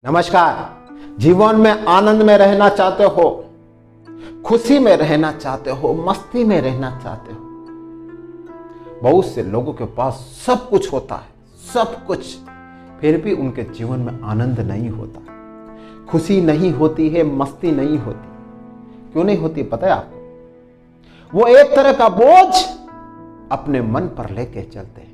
नमस्कार। जीवन में आनंद में रहना चाहते हो, खुशी में रहना चाहते हो, मस्ती में रहना चाहते हो। बहुत से लोगों के पास सब कुछ होता है, सब कुछ, फिर भी उनके जीवन में आनंद नहीं होता, खुशी नहीं होती है, मस्ती नहीं होती। क्यों नहीं होती पता है आपको? वो एक तरह का बोझ अपने मन पर लेके चलते हैं।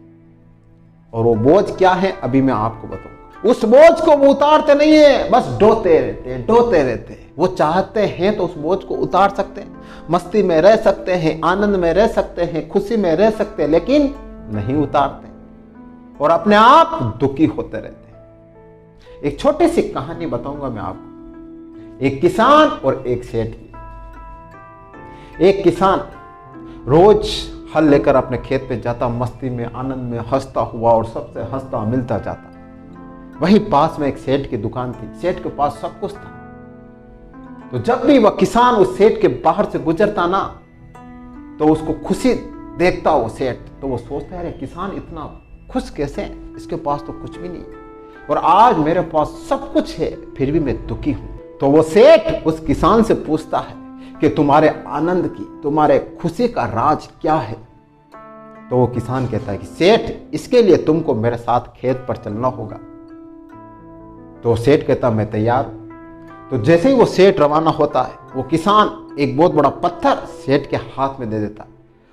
और वो बोझ क्या है अभी मैं आपको बताऊंगा। उस बोझ को वो उतारते नहीं है, बस ढोते रहते हैं। वो चाहते हैं तो उस बोझ को उतार सकते हैं, मस्ती में रह सकते हैं, आनंद में रह सकते हैं, खुशी में रह सकते हैं, लेकिन नहीं उतारते और अपने आप दुखी होते रहते हैं। एक छोटी सी कहानी बताऊंगा मैं आपको, एक किसान और एक सेठ की। एक किसान रोज हल लेकर अपने खेत पे जाता, मस्ती में, आनंद में, हंसता हुआ और सबसे हंसता मिलता जाता। वहीं पास में एक सेठ की दुकान थी। सेठ के पास सब कुछ था। तो जब भी वह किसान उस सेठ के बाहर से गुजरता ना, तो उसको खुशी देखता वो सेठ, तो वो सोचता है किसान इतना खुश कैसे है, इसके पास तो कुछ भी नहीं और आज मेरे पास सब कुछ है, फिर भी मैं दुखी हूं। तो वो सेठ उस किसान से पूछता है कि तुम्हारे आनंद की, तुम्हारे खुशी का राज क्या है? तो वो किसान कहता है कि सेठ, इसके लिए तुमको मेरे साथ खेत पर चलना होगा। तो सेठ कहता मैं तैयार हूं। तो जैसे ही वो सेठ रवाना होता है, वो किसान एक बहुत बड़ा पत्थर सेठ के हाथ में दे देता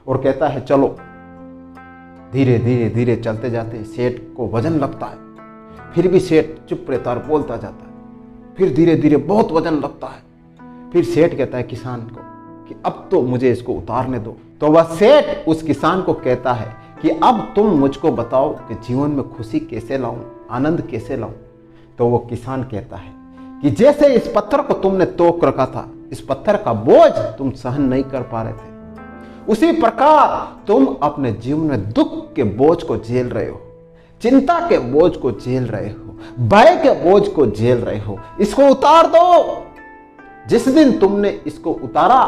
और कहता है चलो। धीरे धीरे धीरे चलते जाते सेठ को वजन लगता है, फिर भी सेठ चुप रहता और बोलता जाता है। फिर धीरे धीरे बहुत वजन लगता है। फिर सेठ कहता है किसान को कि अब तो मुझे इसको उतारने दो। तो वह सेठ उस किसान को कहता है कि अब तुम मुझको बताओ कि जीवन में खुशी कैसे लाऊं, आनंद कैसे लाऊं। तो वो किसान कहता है कि जैसे इस पत्थर को तुमने तोक रखा था, इस पत्थर का बोझ तुम सहन नहीं कर पा रहे थे, उसी प्रकार तुम अपने जीवन में दुख के बोझ को झेल रहे हो, चिंता के बोझ को झेल रहे हो, भय के बोझ को झेल रहे हो। इसको उतार दो। जिस दिन तुमने इसको उतारा,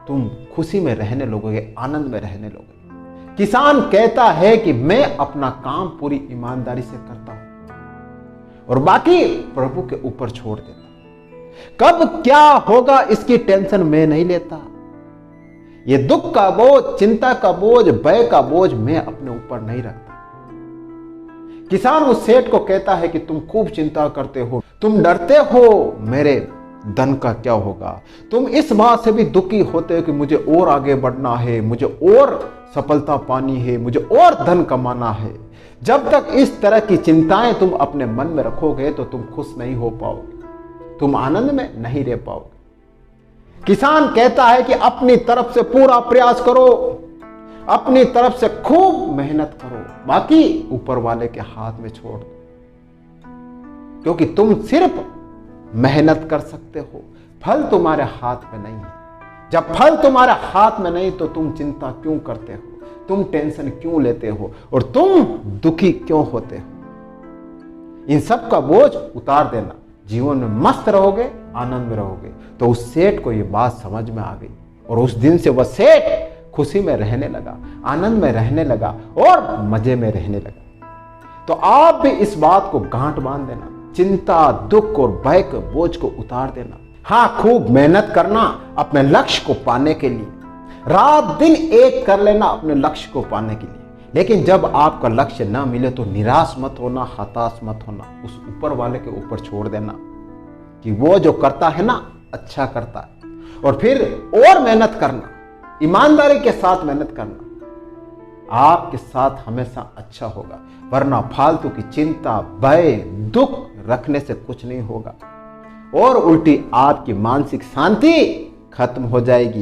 तुम खुशी में रहने लगोगे, आनंद में रहने लगोगे। किसान कहता है कि मैं अपना काम पूरी ईमानदारी से करता हूं और बाकी प्रभु के ऊपर छोड़ देता। कब क्या होगा इसकी टेंशन मैं नहीं लेता। ये दुख का बोझ, चिंता का बोझ, भय का बोझ मैं अपने ऊपर नहीं रखता। किसान उस सेठ को कहता है कि तुम खूब चिंता करते हो, तुम डरते हो मेरे धन का क्या होगा, तुम इस बात से भी दुखी होते हो कि मुझे और आगे बढ़ना है, मुझे और सफलता पानी है, मुझे और धन कमाना है। जब तक इस तरह की चिंताएं तुम अपने मन में रखोगे तो तुम खुश नहीं हो पाओगे, तुम आनंद में नहीं रह पाओगे। किसान कहता है कि अपनी तरफ से पूरा प्रयास करो, अपनी तरफ से खूब मेहनत करो, बाकी ऊपर वाले के हाथ में छोड़ दो, क्योंकि तुम सिर्फ मेहनत कर सकते हो, फल तुम्हारे हाथ में नहीं है। जब फल तुम्हारे हाथ में नहीं तो तुम चिंता क्यों करते हो, तुम टेंशन क्यों लेते हो और तुम दुखी क्यों होते हो? इन सब का बोझ उतार देना, जीवन में मस्त रहोगे, आनंद में रहोगे। तो उस सेठ को ये बात समझ में आ गई और उस दिन से वह सेठ खुशी में रहने लगा, आनंद में रहने लगा और मजे में रहने लगा। तो आप भी इस बात को गांठ बांध देना, चिंता, दुख और भय के बोझ को उतार देना। हाँ, खूब मेहनत करना अपने लक्ष्य को पाने के लिए, रात दिन एक कर लेना अपने लक्ष्य को पाने के लिए। लेकिन जब आपका लक्ष्य ना मिले तो निराश मत होना, हताश मत होना, उस ऊपर वाले के ऊपर छोड़ देना कि वो जो करता है ना अच्छा करता है। और फिर और मेहनत करना, ईमानदारी के साथ मेहनत करना, आपके साथ हमेशा अच्छा होगा। वरना फालतू की चिंता, भय, दुख रखने से कुछ नहीं होगा और उल्टी आपकी मानसिक शांति खत्म हो जाएगी।